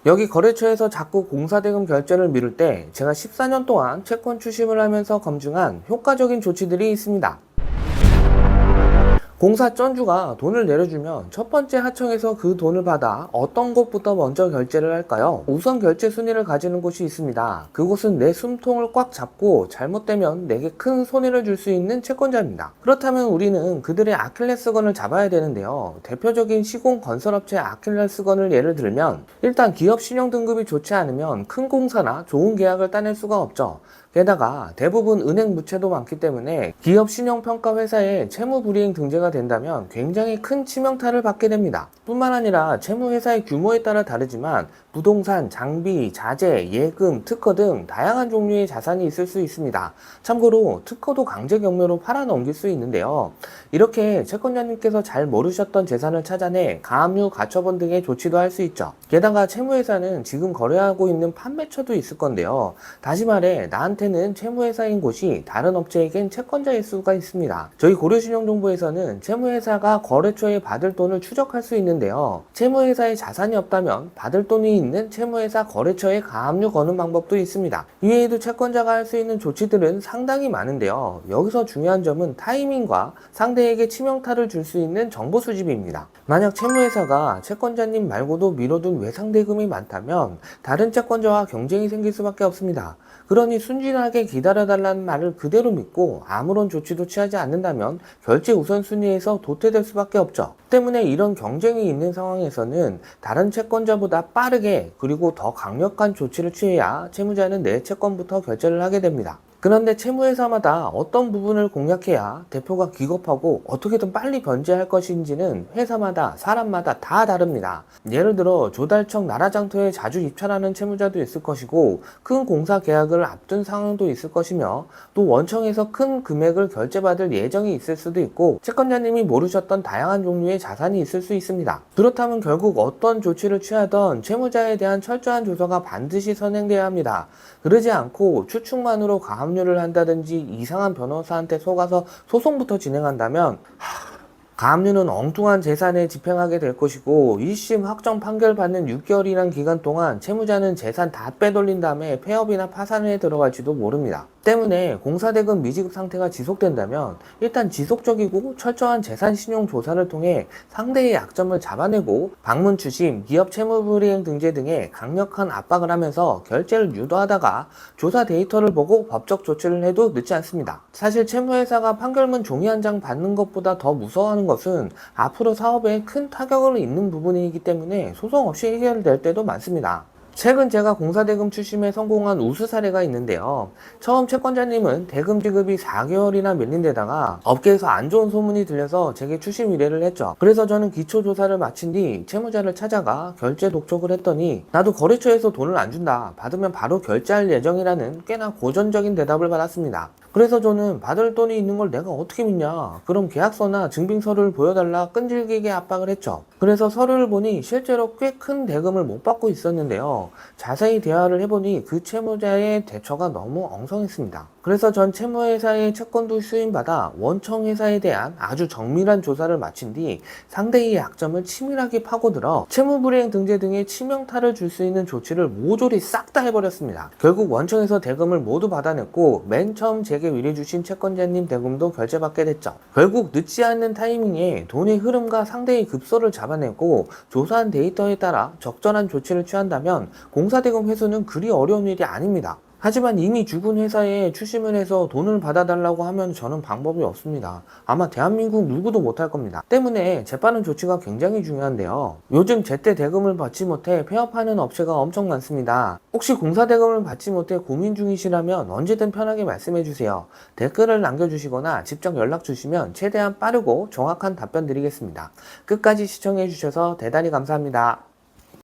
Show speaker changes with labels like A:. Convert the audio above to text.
A: 여기 거래처에서 자꾸 공사대금 결제를 미룰 때 제가 14년 동안 채권 추심을 하면서 검증한 효과적인 조치들이 있습니다. 공사 전주가 돈을 내려주면 첫 번째 하청에서 그 돈을 받아 어떤 곳부터 먼저 결제를 할까요? 우선 결제 순위를 가지는 곳이 있습니다. 그곳은 내 숨통을 꽉 잡고 잘못되면 내게 큰 손해를 줄 수 있는 채권자입니다. 그렇다면 우리는 그들의 아킬레스건을 잡아야 되는데요. 대표적인 시공 건설업체 아킬레스건을 예를 들면 일단 기업 신용 등급이 좋지 않으면 큰 공사나 좋은 계약을 따낼 수가 없죠. 게다가 대부분 은행 무채도 많기 때문에 기업 신용평가 회사에 채무불이행 등재가 된다면 굉장히 큰 치명타를 받게 됩니다. 뿐만 아니라 채무회사의 규모에 따라 다르지만 부동산, 장비, 자재, 예금, 특허 등 다양한 종류의 자산이 있을 수 있습니다. 참고로 특허도 강제 경매로 팔아넘길 수 있는데요. 이렇게 채권자님께서 잘 모르셨던 재산을 찾아내 가압류, 가처분 등의 조치도 할 수 있죠. 게다가 채무회사는 지금 거래하고 있는 판매처도 있을 건데요. 다시 말해 나한테는 채무회사인 곳이 다른 업체에겐 채권자일 수가 있습니다. 저희 고려신용정보에서는 채무회사가 거래처에 받을 돈을 추적할 수 있는데요. 채무회사에 자산이 없다면 받을 돈이 있는 채무회사 거래처에 가압류 거는 방법도 있습니다. 이외에도 채권자가 할 수 있는 조치들은 상당히 많은데요. 여기서 중요한 점은 타이밍과 상대에게 치명타를 줄 수 있는 정보 수집입니다. 만약 채무회사가 채권자님 말고도 미뤄둔 외상대금이 많다면 다른 채권자와 경쟁이 생길 수밖에 없습니다. 그러니 순진하게 기다려달라는 말을 그대로 믿고 아무런 조치도 취하지 않는다면 결제 우선순위에서 도태될 수밖에 없죠. 때문에 이런 경쟁이 있는 상황에서는 다른 채권자보다 빠르게 그리고 더 강력한 조치를 취해야 채무자는 내 채권부터 결제를 하게 됩니다. 그런데 채무회사마다 어떤 부분을 공략해야 대표가 기겁하고 어떻게든 빨리 변제할 것인지는 회사마다 사람마다 다 다릅니다. 예를 들어 조달청 나라장터에 자주 입찰하는 채무자도 있을 것이고 큰 공사 계약을 앞둔 상황도 있을 것이며 또 원청에서 큰 금액을 결제받을 예정이 있을 수도 있고 채권자님이 모르셨던 다양한 종류의 자산이 있을 수 있습니다. 그렇다면 결국 어떤 조치를 취하던 채무자에 대한 철저한 조사가 반드시 선행돼야 합니다. 그러지 않고 추측만으로 가압류를 한다든지 이상한 변호사한테 속아서 소송부터 진행한다면 가압류는 엉뚱한 재산에 집행하게 될 것이고 1심 확정 판결 받는 6개월이란 기간 동안 채무자는 재산 다 빼돌린 다음에 폐업이나 파산에 들어갈지도 모릅니다. 때문에 공사대금 미지급 상태가 지속된다면 일단 지속적이고 철저한 재산 신용 조사를 통해 상대의 약점을 잡아내고 방문 추심, 기업 채무불이행 등재 등의 강력한 압박을 하면서 결제를 유도하다가 조사 데이터를 보고 법적 조치를 해도 늦지 않습니다. 사실 채무회사가 판결문 종이 한 장 받는 것보다 더 무서워하는 것은 앞으로 사업에 큰 타격을 입는 부분이기 때문에 소송 없이 해결될 때도 많습니다. 최근 제가 공사대금 추심에 성공한 우수 사례가 있는데요. 처음 채권자님은 대금 지급이 4개월이나 밀린 데다가 업계에서 안 좋은 소문이 들려서 제게 추심 의뢰를 했죠. 그래서 저는 기초조사를 마친 뒤 채무자를 찾아가 결제 독촉을 했더니 나도 거래처에서 돈을 안 준다. 받으면 바로 결제할 예정이라는 꽤나 고전적인 대답을 받았습니다. 그래서 저는 받을 돈이 있는 걸 내가 어떻게 믿냐. 그럼 계약서나 증빙서를 보여달라 끈질기게 압박을 했죠. 그래서 서류를 보니 실제로 꽤 큰 대금을 못 받고 있었는데요. 자세히 대화를 해보니 그 채무자의 대처가 너무 엉성했습니다. 그래서 전 채무회사의 채권도 수임받아 원청회사에 대한 아주 정밀한 조사를 마친 뒤 상대의 약점을 치밀하게 파고들어 채무불이행 등재 등의 치명타를 줄 수 있는 조치를 모조리 싹 다 해버렸습니다. 결국 원청에서 대금을 모두 받아냈고 맨 처음 제게 의뢰 주신 채권자님 대금도 결제받게 됐죠. 결국 늦지 않는 타이밍에 돈의 흐름과 상대의 급소를 잡아내고 조사한 데이터에 따라 적절한 조치를 취한다면 공사대금 회수는 그리 어려운 일이 아닙니다. 하지만 이미 죽은 회사에 추심을 해서 돈을 받아달라고 하면 저는 방법이 없습니다. 아마 대한민국 누구도 못할 겁니다. 때문에 재빠른 조치가 굉장히 중요한데요. 요즘 제때 대금을 받지 못해 폐업하는 업체가 엄청 많습니다. 혹시 공사대금을 받지 못해 고민 중이시라면 언제든 편하게 말씀해주세요. 댓글을 남겨주시거나 직접 연락 주시면 최대한 빠르고 정확한 답변 드리겠습니다. 끝까지 시청해주셔서 대단히 감사합니다.